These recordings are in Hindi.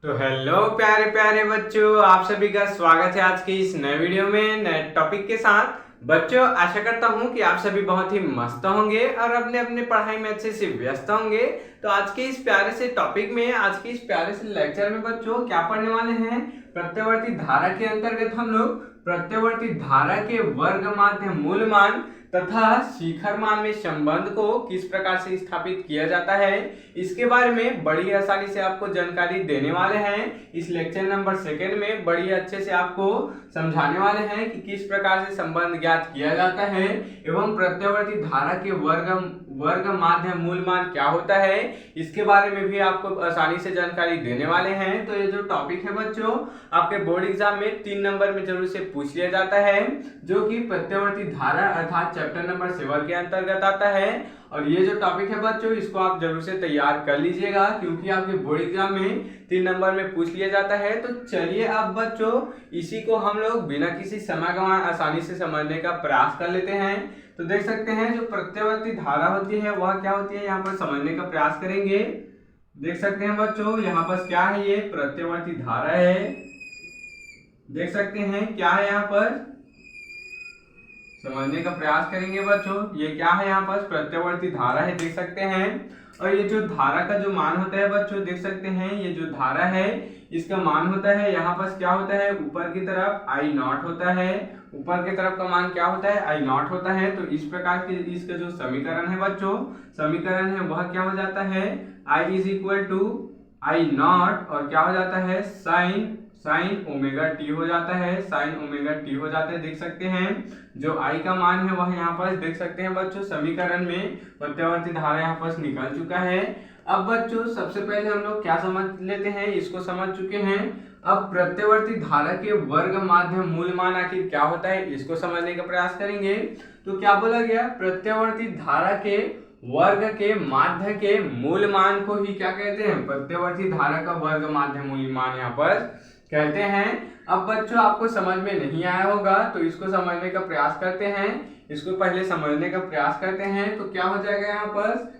तो हेलो प्यारे प्यारे बच्चों, आप सभी का स्वागत है आज की इस नए वीडियो में नए टॉपिक के साथ। बच्चों, आशा करता हूँ कि आप सभी बहुत ही मस्त होंगे और अपने अपने पढ़ाई में अच्छे से व्यस्त होंगे। तो आज के इस प्यारे से टॉपिक में, आज के इस प्यारे से लेक्चर में बच्चों क्या पढ़ने वाले हैं, प्रत्यवर्ती धारा के अंतर्गत हम लोग प्रत्यवर्ती धारा के वर्ग माध्य मूल मान तथा शिखर मान में संबंध को किस प्रकार से स्थापित किया जाता है, इसके बारे में बड़ी आसानी से आपको जानकारी देने वाले हैं। इस लेक्चर नंबर 2 में बड़ी अच्छे से आपको समझाने वाले हैं कि किस प्रकार से संबंध ज्ञात किया जाता है एवं प्रत्यवर्ती धारा के वर्ग माध्य मूल मान क्या होता है, इसके बारे में भी आपको आसानी से जानकारी देने वाले हैं। तो ये जो टॉपिक है बच्चों, आपके बोर्ड एग्जाम में 3 नंबर में जरूर से पूछ लिया जाता है, जो कि प्रत्यवर्ती धारा अर्थात चैप्टर नंबर 7 के अंतर्गत आता है। और ये जो टॉपिक है बच्चों, इसको आप जरूर से तैयार कर लीजिएगा, क्योंकि आपके बोर्ड एग्जाम में 3 नंबर में पूछ लिया जाता है। तो चलिए अब बच्चों, इसी को हम लोग बिना किसी समय गंवाए आसानी से समझने का प्रयास कर लेते हैं। तो देख सकते हैं जो प्रत्यवर्ती धारा होती है वह क्या होती है, यहाँ पर समझने का प्रयास करेंगे। देख सकते हैं बच्चों, यहाँ पर क्या है, ये प्रत्यवर्ती धारा है। देख सकते हैं क्या है, यहाँ पर समझने का प्रयास करेंगे बच्चों। ये क्या है, यहाँ पर प्रत्यवर्ती धारा है, देख सकते हैं। और ये जो धारा का जो मान होता है बच्चों, देख सकते हैं ये जो धारा है इसका मान होता है, यहाँ पर क्या होता है, ऊपर की तरफ आई नॉट होता है। ऊपर की तरफ का मान क्या होता है, आई नॉट होता है। तो इस प्रकार के इसका जो समीकरण है बच्चों, समीकरण है वह क्या हो जाता है, I is equal to I naught और क्या हो जाता है, साइन ओमेगा टी हो जाता है, साइन ओमेगा टी हो जाता है। देख सकते हैं जो आई का मान है वह यहाँ पर देख सकते हैं बच्चों, समीकरण में प्रत्यवर्ती धारा यहाँ पर निकल चुका है। अब बच्चों सबसे पहले हम लोग क्या समझ लेते हैं, इसको समझ चुके हैं। अब प्रत्यवर्ती धारा के वर्ग माध्य मूल मान आखिर क्या होता है, इसको समझने का प्रयास करेंगे। तो क्या बोला गया, प्रत्यवर्ती धारा के वर्ग के माध्य के मूल मान को ही क्या कहते हैं, प्रत्यवर्ती धारा का वर्ग माध्य मूल मान यहाँ पर कहते हैं। अब बच्चों आपको समझ में नहीं आया होगा, तो इसको समझने का प्रयास करते हैं। इसको पहले समझने का प्रयास करते हैं। तो क्या हो जाएगा, यहाँ पर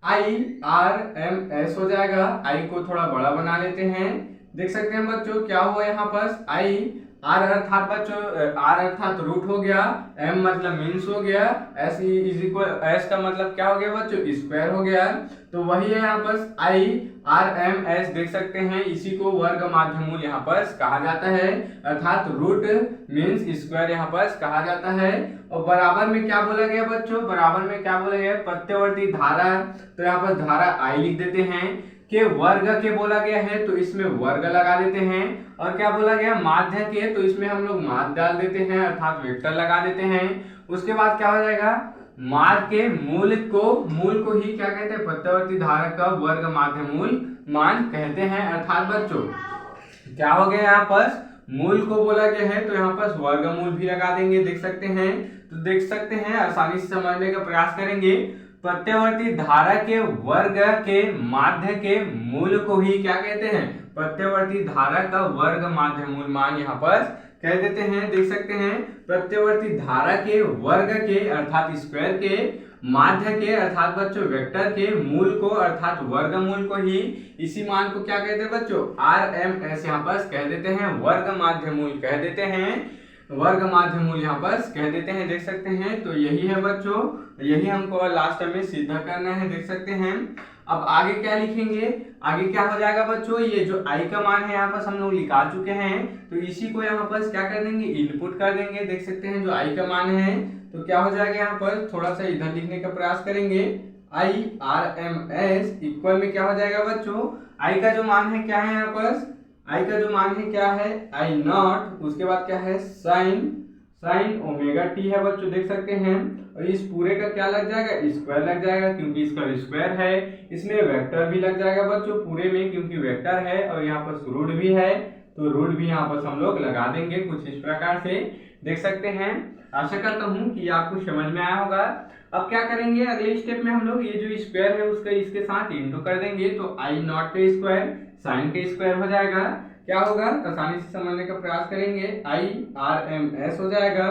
आई आर एम एस हो जाएगा। आई को थोड़ा बड़ा बना लेते हैं। देख सकते हैं बच्चों क्या हुआ, यहाँ पर आई आर अर्थात बच्चों आर अर्थात रूट हो गया, एम मतलब मीन्स हो गया, एस इज इक्वल एस का मतलब क्या हो गया बच्चों, स्क्वायर हो गया। तो वही है यहाँ पर आई आर एम एस, देख सकते हैं इसी को वर्ग माध्य मूल यहाँ पर कहा जाता है, अर्थात रूट मीन्स स्क्वायर यहाँ पर कहा जाता है। और बराबर में क्या बोला गया बच्चों, बराबर में क्या बोला गया, प्रत्यवर्ती धारा, तो यहाँ पर धारा आई लिख देते हैं, के वर्ग के बोला गया है तो इसमें वर्ग लगा देते हैं। और क्या बोला गया, माध्य के, तो इसमें हम लोग माध्य डाल देते हैं अर्थात वेक्टर लगा देते हैं। उसके बाद क्या हो जाएगा, माध्य के मूल को ही क्या कहते हैं, प्रत्यवर्ती धारा का वर्ग माध्य मूल मान कहते हैं। अर्थात बच्चों क्या हो गया, यहाँ पर मूल को बोला गया है तो यहाँ पर वर्गमूल भी लगा देंगे। देख सकते हैं, तो देख सकते हैं आसानी से समझने का प्रयास करेंगे। प्रत्यवर्ती धारा के वर्ग के माध्य के मूल को ही क्या कहते हैं, प्रत्यवर्ती धारा का वर्ग माध्य मूल मान यहाँ पर कह देते हैं। देख सकते हैं प्रत्यवर्ती धारा के वर्ग के अर्थात स्क्वायर के, माध्य के अर्थात बच्चों वेक्टर के, मूल को अर्थात वर्गमूल को ही, इसी मान को क्या कहते हैं बच्चों, आर एम एस यहाँ पर कह देते हैं, वर्ग माध्य मूल कह देते हैं, वर्ग माध्य मूल यहाँ पर कह देते हैं। देख सकते हैं तो यही है बच्चों, यही हमको लास्ट में सिद्ध करना है। देख सकते हैं अब आगे क्या लिखेंगे, आगे क्या हो जाएगा बच्चों, ये जो आई का मान है यहाँ पर हम लोग लिखा चुके हैं, तो इसी को यहाँ पर क्या कर देंगे, इनपुट कर देंगे। देख सकते हैं जो आई का मान है तो क्या हो जाएगा, यहाँ पर थोड़ा सा इधर लिखने का प्रयास करेंगे, I R M S equal में क्या हो जाएगा बच्चों, आई का जो मान है क्या है, यहाँ पर आई का जो मान है क्या है, आई नॉट, उसके बाद क्या है, साइन ओमेगा टी है बच्चों। देख सकते हैं और इस पूरे का क्या लग जाएगा, स्क्वायर लग जाएगा, क्योंकि इसका स्क्वायर है। इसमें वेक्टर भी लग जाएगा बच्चों पूरे में, क्योंकि वेक्टर है और यहाँ पर रूट भी है, तो रूट भी यहाँ पर हम लोग लगा देंगे कुछ इस प्रकार से। देख सकते हैं, आशा करता हूँ कि आपको समझ में आया होगा। अब क्या करेंगे, अगले स्टेप में हम लोग ये जो स्क्वायर है उसका इसके साथ इंटू कर देंगे, तो आई नॉट का स्क्वायर साइन का स्क्वायर हो जाएगा। क्या होगा, आसानी से समझने का प्रयास करेंगे, आई आर एम एस हो जाएगा।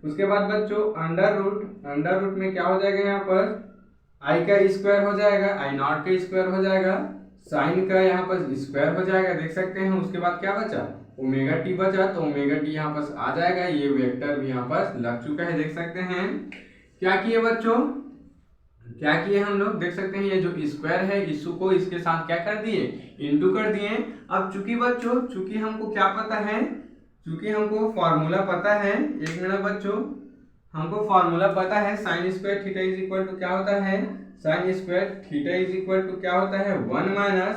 उसके बाद बच्चों अंडर रूट में क्या हो जाएगा, यहाँ पर आई का स्क्वायर हो जाएगा, आई नॉट का स्क्वायर हो जाएगा, साइन का यहाँ पर स्क्वायर हो जाएगा, देख सकते हैं। उसके बाद क्या बचा, ओमेगा टी बचा, तो ओमेगा टी यहाँ पर आ जाएगा। ये वेक्टर भी यहाँ पर लग चुका है, देख सकते हैं। क्या किए बच्चों, क्या किए हम लोग, देख सकते हैं। ये जो स्क्वायर है इसको इसके साथ क्या कर दिए, इनटू कर दिए। अब चूंकि बच्चों, चूंकि हमको क्या पता है, चूंकि हमको फॉर्मूला पता है, एक मिनट बच्चों, हमको फॉर्मूला पता है, sine square theta is equal to क्या होता है, sine square theta is equal to क्या होता है, 1 माइनस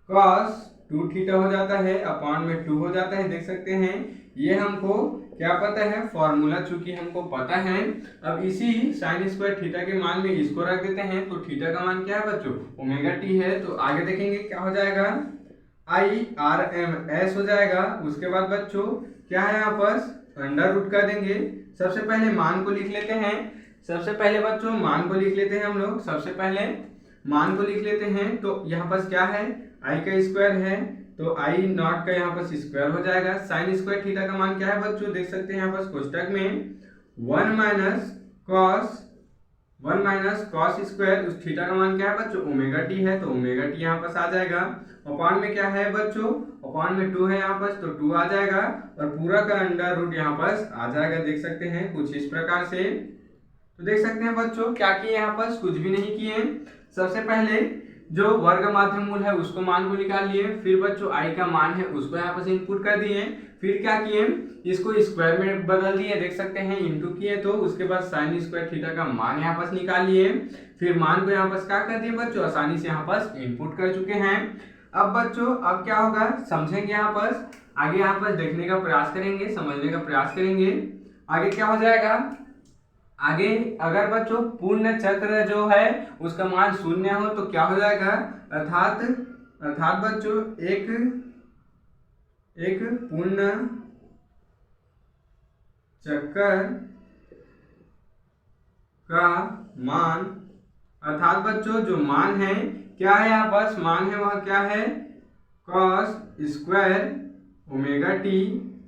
कॉस 2 थीटा हो जाता है, अपॉन में 2 हो जाता है, देख सकते हैं। ये हमको क्या पता है, फॉर्मूला चूंकि हमको पता है। अब इसी साइन स्क्वायर थीटा के मान में इसको रख देते हैं, तो थीटा का मान क्या है बच्चों, ओमेगा टी है। तो आगे देखेंगे क्या हो जाएगा, IRMS हो जाएगा। उसके बाद बच्चों क्या है, यहाँ पर अंडर रूट कर देंगे। सबसे पहले मान को लिख लेते हैं, सबसे पहले बच्चों मान को लिख लेते हैं हम लोग, सबसे पहले मान को लिख लेते हैं। तो यहाँ पर क्या है, आई का स्क्वायर है, तो आई नॉट का यहाँ पर स्क्वायर हो जाएगा। साइन स्क्वायर थीटा का मान क्या है बच्चों, देख सकते हैं यहाँ पर कोष्टक में 1 माइनस कॉस स्क्वायर, उस थीटा का मान क्या है बच्चों, ओमेगा टी है, तो ओमेगा टी यहाँ पर आ जाएगा। अपॉन में क्या है बच्चों, अपॉन में 2 है यहाँ पर, तो 2 आ जाएगा, और पूरा का अंडर रूट यहाँ पर आ जाएगा, देख सकते हैं कुछ इस प्रकार से। तो देख सकते हैं बच्चों क्या किए, यहाँ पर कुछ भी नहीं किए। सबसे पहले जो वर्ग माध्य मूल है उसको मान को निकाल लिए, फिर बच्चों आई का मान है उसको यहाँ पर इनपुट कर दिए, फिर क्या किए, इसको स्क्वायर में बदल दिए, देख सकते हैं, इनटू किए। तो उसके बाद साइन स्क्वायर थीटा का मान यहाँ पर निकाल लिए, फिर मान को यहाँ पर क्या कर दिए बच्चों, आसानी से यहाँ पर इनपुट कर चुके हैं। अब बच्चों अब क्या होगा समझेंगे, यहाँ पर आगे यहाँ पर देखने का प्रयास करेंगे, समझने का प्रयास करेंगे। आगे क्या हो जाएगा, आगे अगर बच्चों पूर्ण चक्र जो है उसका मान 0 हो तो क्या हो जाएगा, अर्थात बच्चों एक पूर्ण चक्र का मान, अर्थात बच्चों जो मान है क्या है, यहाँ पर मान है वह क्या है, cos square omega T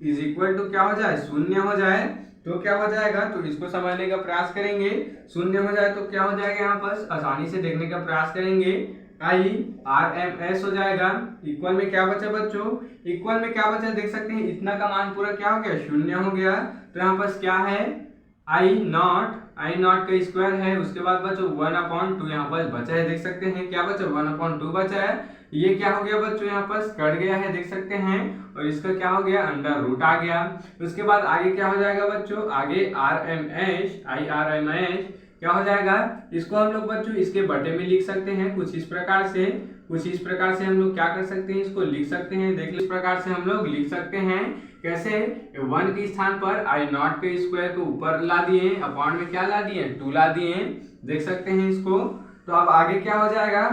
is equal to क्या हो जाए, 0 हो जाए। तो क्या हो जाएगा, तो इसको समझने का प्रयास करेंगे। 0 हो जाए तो क्या हो जाएगा, यहाँ पर आसानी से देखने का प्रयास करेंगे। IRMS हो जाएगा। इक्वल में क्या बचा बच्चों, इक्वल में क्या बचा, देख सकते हैं इतना का मान पूरा क्या हो गया, 0 हो गया। तो यहाँ पर क्या है, आई नॉट का स्क्वायर है। उसके बाद बच्चों 1/2 यहाँ पर बचा है, देख सकते हैं क्या बचा, 1/2 बचा है। ये क्या हो गया बच्चों, यहाँ पर कट गया है, देख सकते हैं, और इसका क्या हो गया, अंडर रूट आ गया। उसके बाद आगे क्या हो जाएगा बच्चों, आगे IRMS क्या हो जाएगा, इसको हम लोग बच्चों इसके बटे में लिख सकते हैं कुछ इस प्रकार से, हम लोग क्या कर सकते हैं, इसको लिख सकते हैं। देखिए इस प्रकार से हम लोग लिख सकते हैं, कैसे, 1 के स्थान पर I0 के स्क्वायर को ऊपर ला दिए, अपॉन में क्या ला दिए, 2 ला दिए, देख सकते हैं इसको। तो अब आगे क्या हो जाएगा,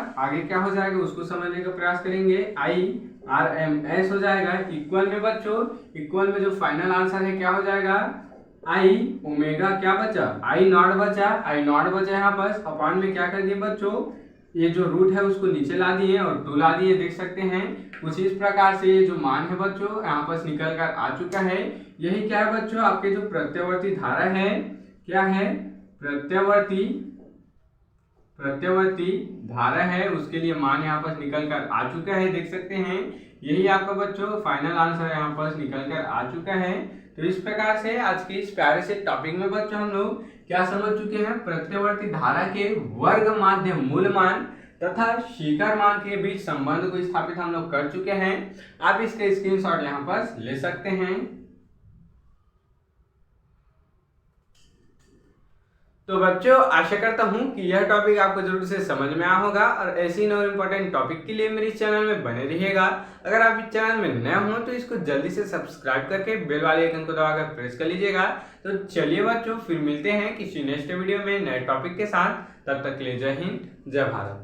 उसको समझने का प्रयास करेंगे। IRMS हो जाएगा। इक्वल में बच्चों, इक्वल में जो फाइनल आंसर है क्या हो जाएगा, आई ओमेगा क्या बचा, I0 बचा यहाँ पर, अपॉन में क्या कर दिए बच्चों, ये जो रूट है उसको नीचे ला दिए और 2 ला दिए, देख सकते हैं। कुछ इस प्रकार से ये जो मान है बच्चों यहाँ पर निकल कर आ चुका है। यही क्या है बच्चों, आपके जो प्रत्यावर्ती धारा है, क्या है, प्रत्यावर्ती धारा है, उसके लिए मान यहाँ पर निकल कर आ चुका है, देख सकते हैं। यही आपका बच्चों फाइनल आंसर यहाँ पर निकल कर आ चुका है। तो इस प्रकार से आज के इस प्यारे से टॉपिक में बच्चों हम लोग क्या समझ चुके हैं, प्रत्यावर्ती धारा के वर्ग माध्य मूल मान तथा शिखर मान के बीच संबंध को स्थापित हम लोग कर चुके हैं। आप इसका स्क्रीनशॉट यहाँ पर ले सकते हैं। तो बच्चों आशा करता हूं कि यह टॉपिक आपको जरूर से समझ में आया होगा, और ऐसे ही और इम्पोर्टेंट टॉपिक के लिए मेरे इस चैनल में बने रहिएगा। अगर आप इस चैनल में नए हो तो इसको जल्दी से सब्सक्राइब करके बेल वाले आइकन को दबाकर प्रेस कर लीजिएगा। तो चलिए बच्चों फिर मिलते हैं किसी नेक्स्ट वीडियो में नए टॉपिक के साथ, तब तक के लिए जय हिंद जय भारत।